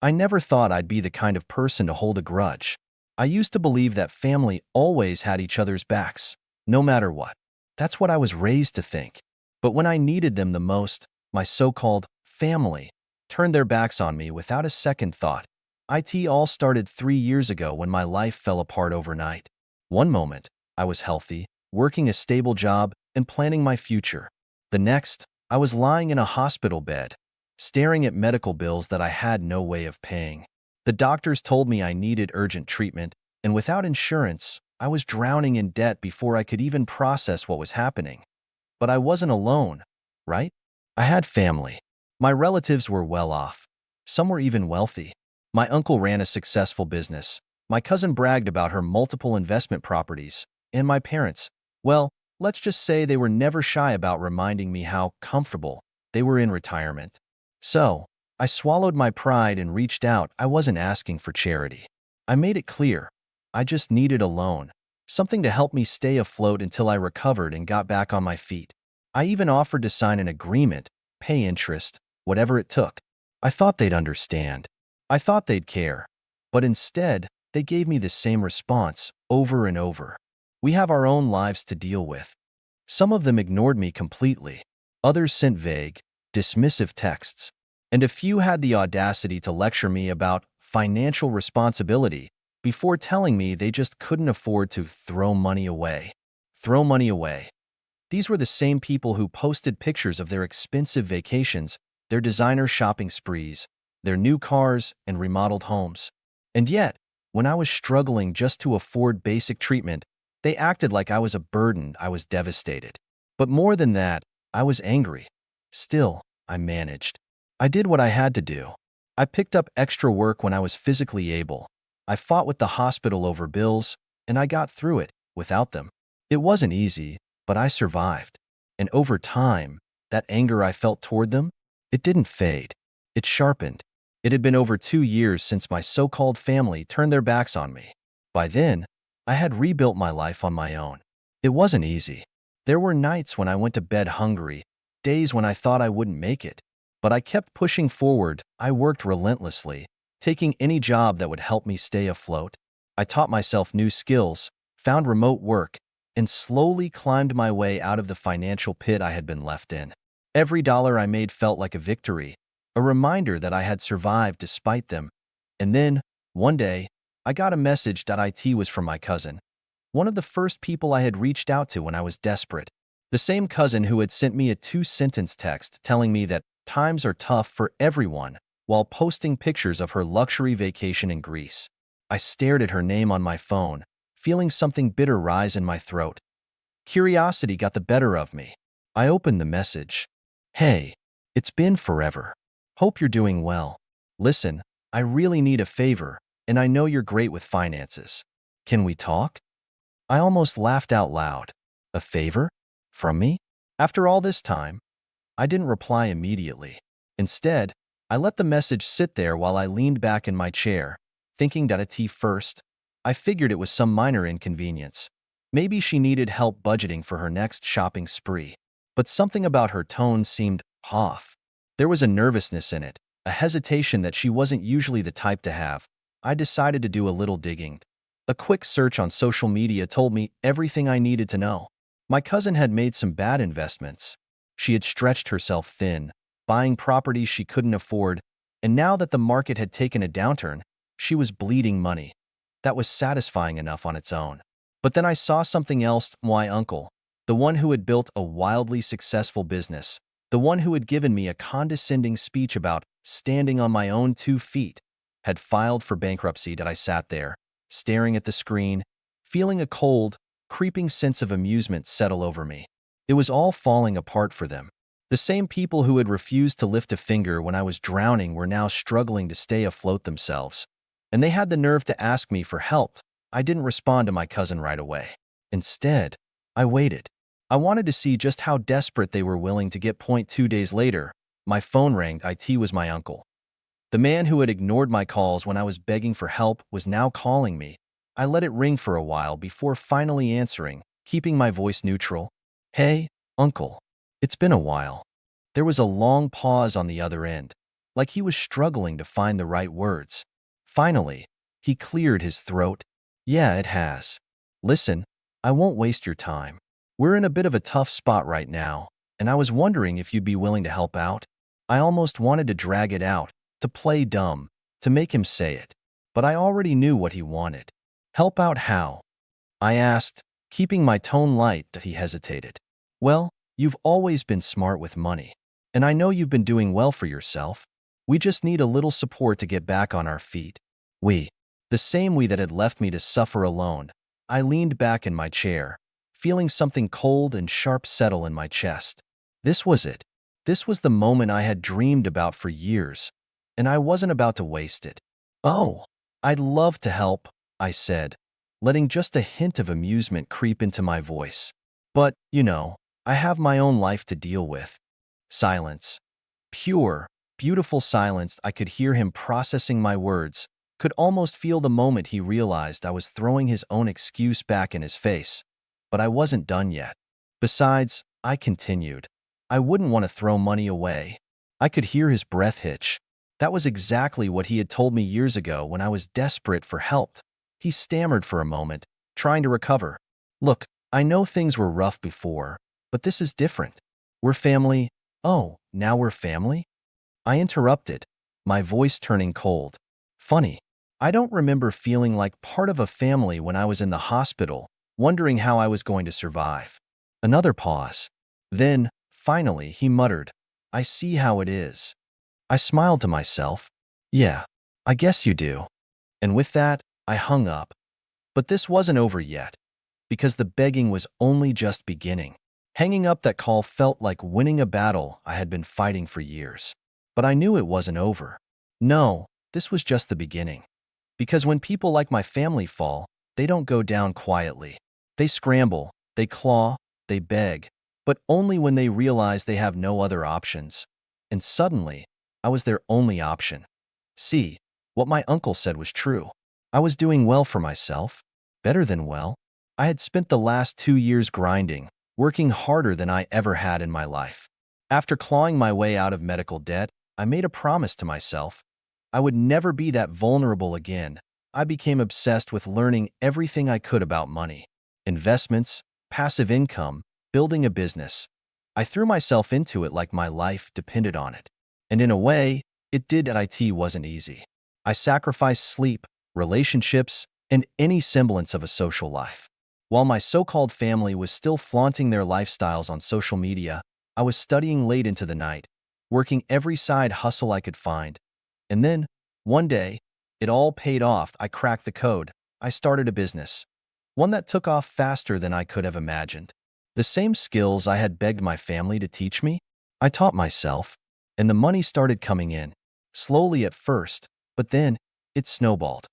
I never thought I'd be the kind of person to hold a grudge. I used to believe that family always had each other's backs, no matter what. That's what I was raised to think. But when I needed them the most, my so-called family turned their backs on me without a second thought. It all started 3 years ago when my life fell apart overnight. One moment, I was healthy, working a stable job, and planning my future. The next, I was lying in a hospital bed, staring at medical bills that I had no way of paying. The doctors told me I needed urgent treatment, and without insurance, I was drowning in debt before I could even process what was happening. But I wasn't alone, right? I had family. My relatives were well off. Some were even wealthy. My uncle ran a successful business. My cousin bragged about her multiple investment properties. And my parents, well, let's just say they were never shy about reminding me how comfortable they were in retirement. So, I swallowed my pride and reached out. I wasn't asking for charity. I made it clear. I just needed a loan, something to help me stay afloat until I recovered and got back on my feet. I even offered to sign an agreement, pay interest, whatever it took. I thought they'd understand. I thought they'd care. But instead, they gave me the same response over and over. We have our own lives to deal with. Some of them ignored me completely. Others sent vague, dismissive texts. And a few had the audacity to lecture me about financial responsibility before telling me they just couldn't afford to throw money away. Throw money away. These were the same people who posted pictures of their expensive vacations, their designer shopping sprees, their new cars, and remodeled homes. And yet, when I was struggling just to afford basic treatment, they acted like I was a burden. I was devastated. But more than that, I was angry. Still, I managed. I did what I had to do. I picked up extra work when I was physically able. I fought with the hospital over bills, and I got through it without them. It wasn't easy, but I survived. And over time, that anger I felt toward them, it didn't fade. It sharpened. It had been over 2 years since my so-called family turned their backs on me. By then, I had rebuilt my life on my own. It wasn't easy. There were nights when I went to bed hungry, days when I thought I wouldn't make it. But I kept pushing forward. I worked relentlessly, taking any job that would help me stay afloat. I taught myself new skills, found remote work, and slowly climbed my way out of the financial pit I had been left in. Every dollar I made felt like a victory, a reminder that I had survived despite them. And then, one day, I got a message that it was from my cousin, one of the first people I had reached out to when I was desperate. The same cousin who had sent me a 2-sentence text telling me that times are tough for everyone while posting pictures of her luxury vacation in Greece. I stared at her name on my phone, feeling something bitter rise in my throat. Curiosity got the better of me. I opened the message. Hey, it's been forever. Hope you're doing well. Listen, I really need a favor, and I know you're great with finances. Can we talk? I almost laughed out loud. A favor? From me? After all this time? I didn't reply immediately. Instead, I let the message sit there while I leaned back in my chair, thinking that first. I figured it was some minor inconvenience. Maybe she needed help budgeting for her next shopping spree. But something about her tone seemed off. There was a nervousness in it, a hesitation that she wasn't usually the type to have. I decided to do a little digging. A quick search on social media told me everything I needed to know. My cousin had made some bad investments. She had stretched herself thin, buying properties she couldn't afford, and now that the market had taken a downturn, she was bleeding money. That was satisfying enough on its own. But then I saw something else. My uncle, the one who had built a wildly successful business, the one who had given me a condescending speech about standing on my own 2 feet, had filed for bankruptcy. That I sat there, staring at the screen, feeling a cold, creeping sense of amusement settle over me. It was all falling apart for them. The same people who had refused to lift a finger when I was drowning were now struggling to stay afloat themselves. And they had the nerve to ask me for help. I didn't respond to my cousin right away. Instead, I waited. I wanted to see just how desperate they were willing to get. 2 days later, my phone rang. It was my uncle. The man who had ignored my calls when I was begging for help was now calling me. I let it ring for a while before finally answering, keeping my voice neutral. Hey, uncle. It's been a while. There was a long pause on the other end, like he was struggling to find the right words. Finally, he cleared his throat. Yeah, it has. Listen, I won't waste your time. We're in a bit of a tough spot right now, and I was wondering if you'd be willing to help out. I almost wanted to drag it out, to play dumb, to make him say it. But I already knew what he wanted. Help out how? I asked, keeping my tone light. That he hesitated. Well, you've always been smart with money, and I know you've been doing well for yourself. We just need a little support to get back on our feet. We, the same we that had left me to suffer alone. I leaned back in my chair, feeling something cold and sharp settle in my chest. This was it. This was the moment I had dreamed about for years, and I wasn't about to waste it. Oh, I'd love to help, I said, letting just a hint of amusement creep into my voice. But, I have my own life to deal with. Silence. Pure, beautiful silence. I could hear him processing my words, could almost feel the moment he realized I was throwing his own excuse back in his face. But I wasn't done yet. Besides, I continued, I wouldn't want to throw money away. I could hear his breath hitch. That was exactly what he had told me years ago when I was desperate for help. He stammered for a moment, trying to recover. Look, I know things were rough before, but this is different. We're family. Oh, now we're family? I interrupted, my voice turning cold. Funny, I don't remember feeling like part of a family when I was in the hospital, wondering how I was going to survive. Another pause. Then, finally, he muttered, I see how it is. I smiled to myself. Yeah, I guess you do. And with that, I hung up. But this wasn't over yet, because the begging was only just beginning. Hanging up that call felt like winning a battle I had been fighting for years. But I knew it wasn't over. No, this was just the beginning. Because when people like my family fall, they don't go down quietly. They scramble, they claw, they beg, but only when they realize they have no other options. And suddenly, I was their only option. See, what my uncle said was true. I was doing well for myself, better than well. I had spent the last 2 years grinding, working harder than I ever had in my life. After clawing my way out of medical debt, I made a promise to myself. I would never be that vulnerable again. I became obsessed with learning everything I could about money, investments, passive income, building a business. I threw myself into it like my life depended on it. And in a way, it did. It wasn't easy. I sacrificed sleep, relationships, and any semblance of a social life. While my so-called family was still flaunting their lifestyles on social media, I was studying late into the night, working every side hustle I could find. And then, one day, it all paid off. I cracked the code. I started a business. One that took off faster than I could have imagined. The same skills I had begged my family to teach me, I taught myself, and the money started coming in. Slowly at first, but then, it snowballed.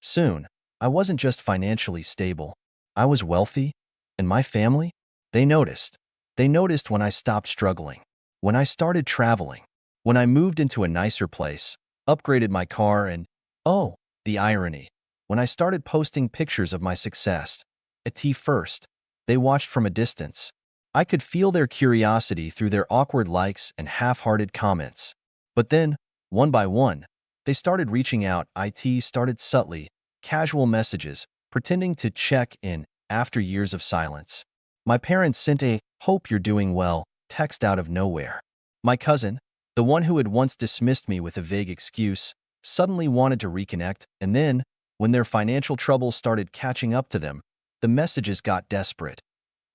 Soon, I wasn't just financially stable. I was wealthy, and my family, they noticed. They noticed when I stopped struggling, when I started traveling, when I moved into a nicer place, upgraded my car, and, oh, the irony, when I started posting pictures of my success. At first, they watched from a distance. I could feel their curiosity through their awkward likes and half-hearted comments. But then, one by one, they started reaching out. It started subtly, casual messages, pretending to check in after years of silence. My parents sent a "hope you're doing well" text out of nowhere. My cousin, the one who had once dismissed me with a vague excuse, suddenly wanted to reconnect, and then, when their financial troubles started catching up to them, the messages got desperate.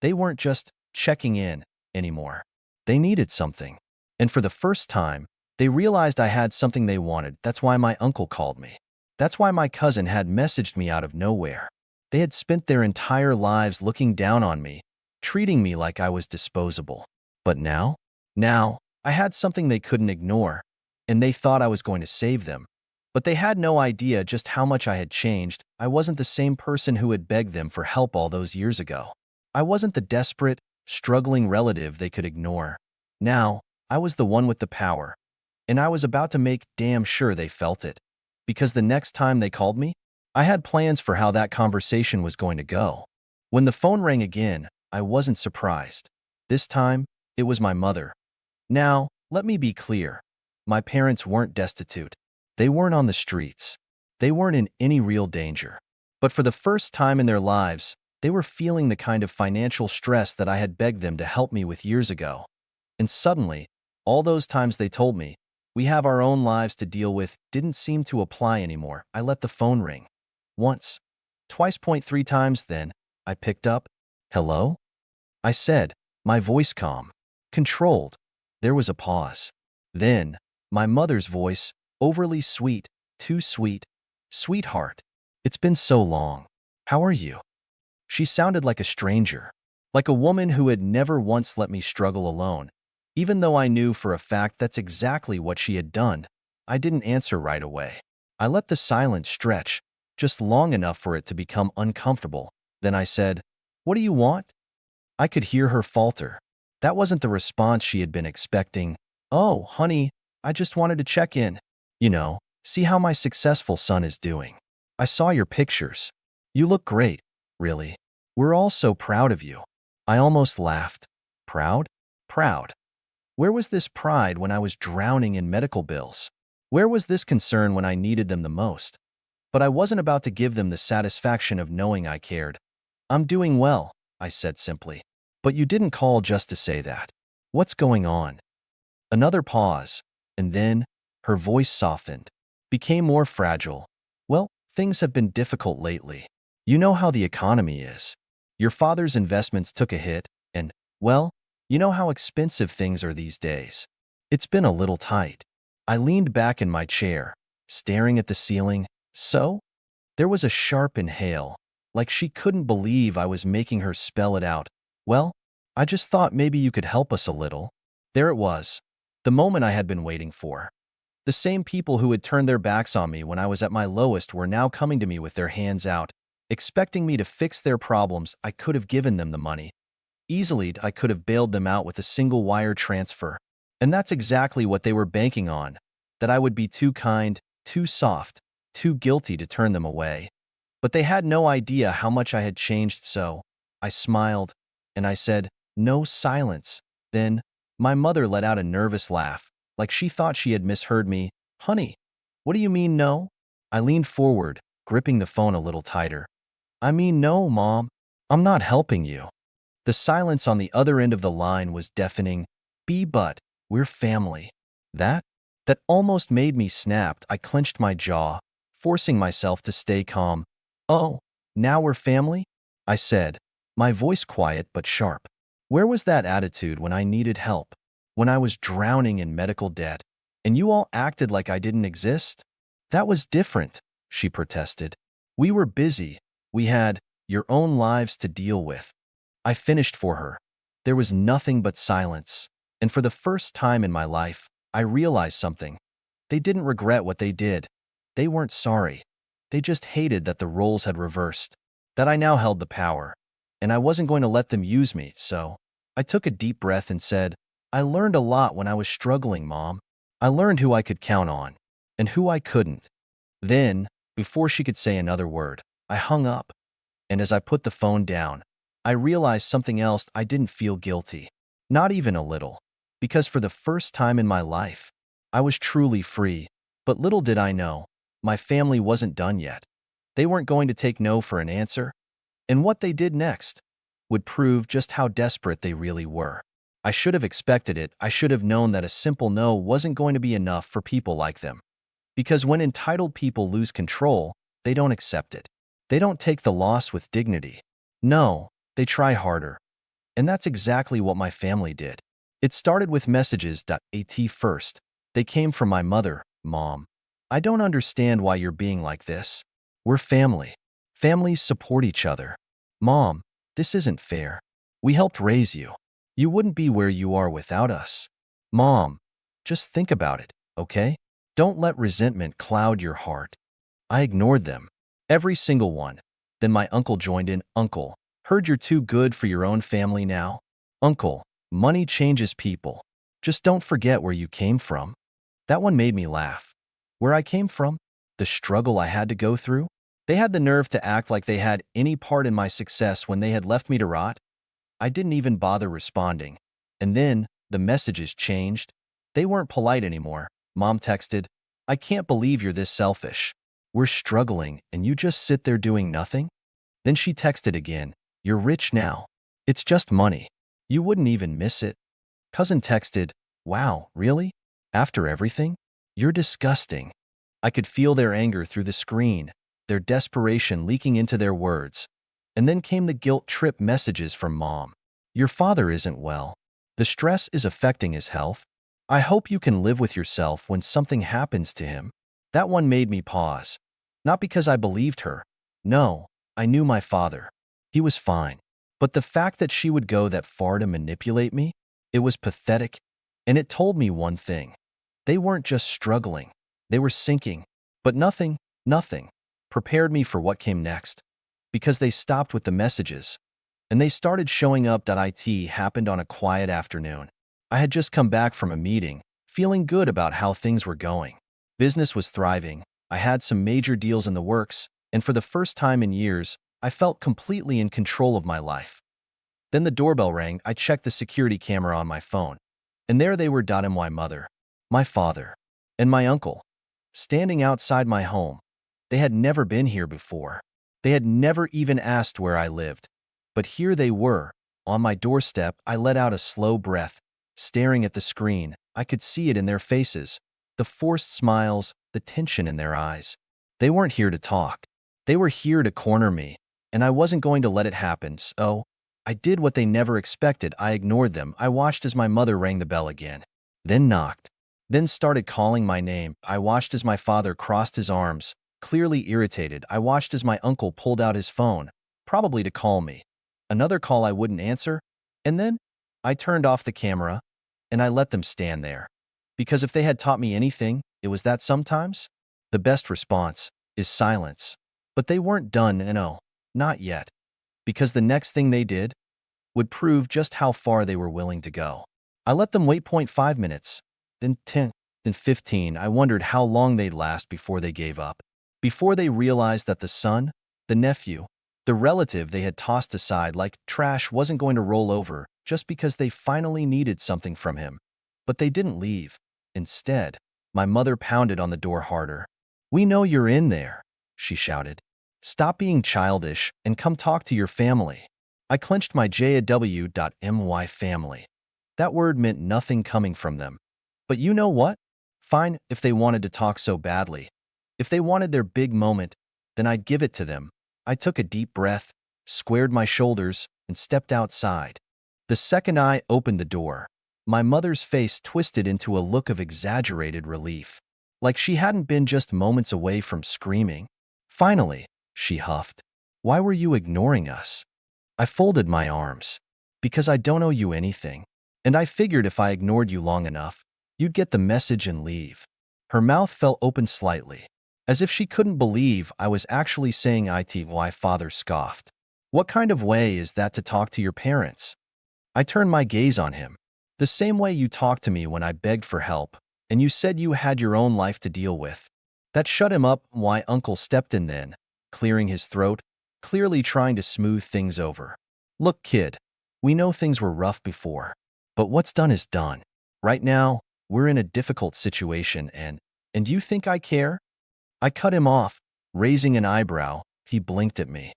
They weren't just checking in anymore. They needed something. And for the first time, they realized I had something they wanted. That's why my uncle called me. That's why my cousin had messaged me out of nowhere. They had spent their entire lives looking down on me, treating me like I was disposable. But now, I had something they couldn't ignore, and they thought I was going to save them. But they had no idea just how much I had changed. I wasn't the same person who had begged them for help all those years ago. I wasn't the desperate, struggling relative they could ignore. Now, I was the one with the power, and I was about to make damn sure they felt it. Because the next time they called me, I had plans for how that conversation was going to go. When the phone rang again, I wasn't surprised. This time, it was my mother. Now, let me be clear. My parents weren't destitute. They weren't on the streets. They weren't in any real danger. But for the first time in their lives, they were feeling the kind of financial stress that I had begged them to help me with years ago. And suddenly, all those times they told me, "We have our own lives to deal with," didn't seem to apply anymore. I let the phone ring. Once, twice, three times, then I picked up. "Hello?" I said, my voice calm, controlled. There was a pause. Then, my mother's voice, overly sweet, too sweet. "Sweetheart, it's been so long. How are you?" She sounded like a stranger, like a woman who had never once let me struggle alone. Even though I knew for a fact that's exactly what she had done, I didn't answer right away. I let the silence stretch, just long enough for it to become uncomfortable. Then I said, "What do you want?" I could hear her falter. That wasn't the response she had been expecting. "Oh, honey, I just wanted to check in. See how my successful son is doing. I saw your pictures. You look great, really. We're all so proud of you." I almost laughed. Proud? Proud. Where was this pride when I was drowning in medical bills? Where was this concern when I needed them the most? But I wasn't about to give them the satisfaction of knowing I cared. "I'm doing well," I said simply. "But you didn't call just to say that. What's going on?" Another pause, and then her voice softened, became more fragile. "Well, things have been difficult lately. You know how the economy is. Your father's investments took a hit, and, well, you know how expensive things are these days. It's been a little tight." I leaned back in my chair, staring at the ceiling. "So?" There was a sharp inhale, like she couldn't believe I was making her spell it out. "Well, I just thought maybe you could help us a little." There it was, the moment I had been waiting for. The same people who had turned their backs on me when I was at my lowest were now coming to me with their hands out, expecting me to fix their problems. I could have given them the money. Easily, I could have bailed them out with a single wire transfer. And that's exactly what they were banking on, that I would be too kind, too soft, too guilty to turn them away. But they had no idea how much I had changed, so I smiled, and I said, "No." Silence. Then, my mother let out a nervous laugh, like she thought she had misheard me. "Honey, what do you mean, no?" I leaned forward, gripping the phone a little tighter. "I mean, no, Mom. I'm not helping you." The silence on the other end of the line was deafening. But we're family." That? That almost made me snap. I clenched my jaw, forcing myself to stay calm. "Oh, now we're family?" I said, my voice quiet but sharp. Where was that attitude when I needed help? When I was drowning in medical debt, and you all acted like I didn't exist? "That was different," she protested. "We were busy. We had your own lives to deal with." I finished for her. There was nothing but silence, and for the first time in my life, I realized something. They didn't regret what they did. They weren't sorry. They just hated that the roles had reversed, that I now held the power, and I wasn't going to let them use me, so I took a deep breath and said, "I learned a lot when I was struggling, Mom. I learned who I could count on, and who I couldn't." Then, before she could say another word, I hung up, and as I put the phone down, I realized something else. I didn't feel guilty. Not even a little. Because for the first time in my life, I was truly free. But little did I know, my family wasn't done yet. They weren't going to take no for an answer. And what they did next would prove just how desperate they really were. I should have expected it. I should have known that a simple no wasn't going to be enough for people like them. Because when entitled people lose control, they don't accept it. They don't take the loss with dignity. No, they try harder. And that's exactly what my family did. It started with messages.at first. They came from my mother. "Mom, I don't understand why you're being like this. We're family. Families support each other. Mom, this isn't fair. We helped raise you. You wouldn't be where you are without us. Mom, just think about it, okay? Don't let resentment cloud your heart." I ignored them. Every single one. Then my uncle joined in. "Uncle, heard you're too good for your own family now? Uncle, money changes people. Just don't forget where you came from." That one made me laugh. Where I came from? The struggle I had to go through? They had the nerve to act like they had any part in my success when they had left me to rot. I didn't even bother responding. And then the messages changed. They weren't polite anymore. Mom texted, I can't believe you're this selfish. We're struggling and you just sit there doing nothing? Then she texted again, you're rich now. It's just money. You wouldn't even miss it. Cousin texted, wow, really? After everything? You're disgusting. I could feel their anger through the screen, their desperation leaking into their words. And then came the guilt trip messages from Mom. Your father isn't well. The stress is affecting his health. I hope you can live with yourself when something happens to him. That one made me pause. Not because I believed her. No, I knew my father. He was fine. But the fact that she would go that far to manipulate me, it was pathetic. And it told me one thing. They weren't just struggling. They were sinking. But nothing prepared me for what came next. Because they stopped with the messages. And they started showing up. It happened on a quiet afternoon. I had just come back from a meeting, feeling good about how things were going. Business was thriving. I had some major deals in the works, and for the first time in years, I felt completely in control of my life. Then the doorbell rang. I checked the security camera on my phone, and there they were. My mother, my father, and my uncle, standing outside my home. They had never been here before. They had never even asked where I lived. But here they were, on my doorstep. I let out a slow breath, staring at the screen. I could see it in their faces, the forced smiles, the tension in their eyes. They weren't here to talk. They were here to corner me, and I wasn't going to let it happen, so I did what they never expected. I ignored them. I watched as my mother rang the bell again, then knocked, then started calling my name. I watched as my father crossed his arms, clearly irritated. I watched as my uncle pulled out his phone, probably to call me. Another call I wouldn't answer, and then I turned off the camera, and I let them stand there. Because if they had taught me anything, it was that sometimes the best response is silence. But they weren't done, no, not yet. Because the next thing they did would prove just how far they were willing to go. I let them wait 0.5 minutes, then 10, then 15. I wondered how long they'd last before they gave up. Before they realized that the son, the nephew, the relative they had tossed aside like trash wasn't going to roll over just because they finally needed something from him. But they didn't leave. Instead, my mother pounded on the door harder. We know you're in there, she shouted. Stop being childish and come talk to your family. I clenched my jaw.my family. That word meant nothing coming from them. But you know what? Fine, if they wanted to talk so badly. If they wanted their big moment, then I'd give it to them. I took a deep breath, squared my shoulders, and stepped outside. The second I opened the door, my mother's face twisted into a look of exaggerated relief, like she hadn't been just moments away from screaming. Finally, she huffed. Why were you ignoring us? I folded my arms. Because I don't owe you anything. And I figured if I ignored you long enough, you'd get the message and leave. Her mouth fell open slightly, as if she couldn't believe I was actually saying it. Why? Father scoffed. What kind of way is that to talk to your parents? I turned my gaze on him. The same way you talked to me when I begged for help, and you said you had your own life to deal with. That shut him up. Why? Uncle stepped in then, clearing his throat, clearly trying to smooth things over. Look, kid, we know things were rough before, but what's done is done. Right now, we're in a difficult situation and you think I care? I cut him off, raising an eyebrow. He blinked at me.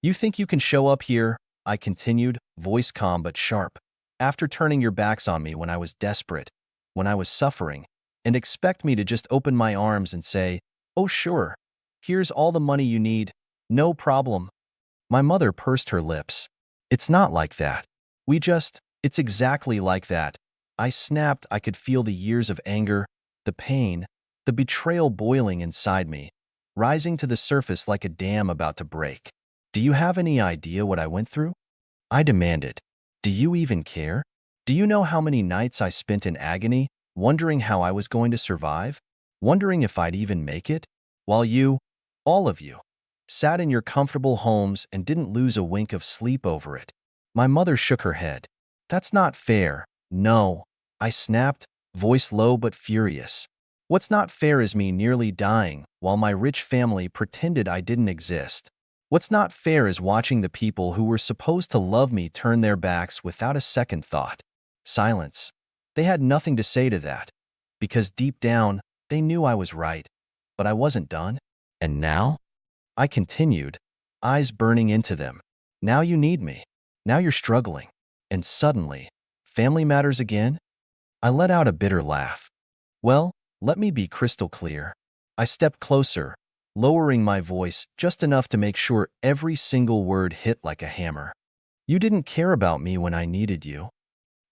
You think you can show up here? I continued, voice calm but sharp, after turning your backs on me when I was desperate, when I was suffering, and expect me to just open my arms and say, oh sure, here's all the money you need, no problem. My mother pursed her lips. It's not like that. It's exactly like that. I snapped. I could feel the years of anger, the pain, the betrayal boiling inside me, rising to the surface like a dam about to break. Do you have any idea what I went through? I demanded. Do you even care? Do you know how many nights I spent in agony, wondering how I was going to survive? Wondering if I'd even make it? While you, all of you, sat in your comfortable homes and didn't lose a wink of sleep over it. My mother shook her head. That's not fair. No, I snapped, voice low but furious. What's not fair is me nearly dying while my rich family pretended I didn't exist. What's not fair is watching the people who were supposed to love me turn their backs without a second thought. Silence. They had nothing to say to that. because deep down, they knew I was right, but I wasn't done. And now? I continued, eyes burning into them. Now you need me. Now you're struggling. And suddenly, family matters again? I let out a bitter laugh. Well, let me be crystal clear. I stepped closer, lowering my voice just enough to make sure every single word hit like a hammer. You didn't care about me when I needed you,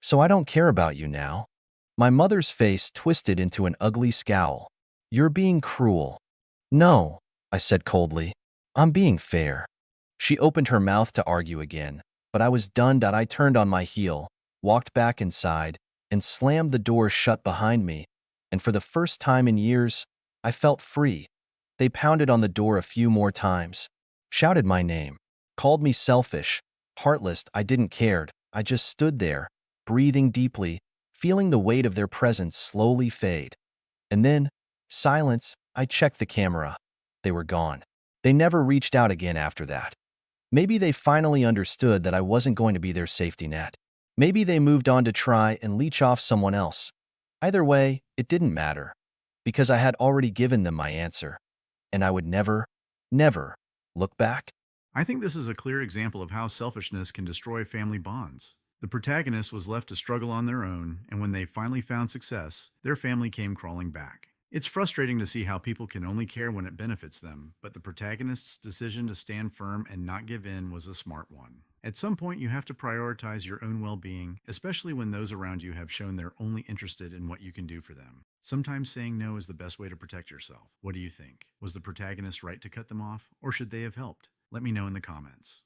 so I don't care about you now. My mother's face twisted into an ugly scowl. You're being cruel. No, I said coldly. I'm being fair. She opened her mouth to argue again, but I was done. I turned on my heel, walked back inside, and slammed the door shut behind me. And for the first time in years, I felt free. They pounded on the door a few more times, shouted my name, called me selfish, heartless. I didn't care. I just stood there, breathing deeply, feeling the weight of their presence slowly fade. And then, silence. I checked the camera. They were gone. They never reached out again after that. Maybe they finally understood that I wasn't going to be their safety net. Maybe they moved on to try and leech off someone else. Either way, it didn't matter, because I had already given them my answer, and I would never, never look back. I think this is a clear example of how selfishness can destroy family bonds. The protagonist was left to struggle on their own, and when they finally found success, their family came crawling back. It's frustrating to see how people can only care when it benefits them, but the protagonist's decision to stand firm and not give in was a smart one. At some point, you have to prioritize your own well being, especially when those around you have shown they're only interested in what you can do for them. Sometimes saying no is the best way to protect yourself. What do you think? Was the protagonist right to cut them off, or should they have helped? Let me know in the comments.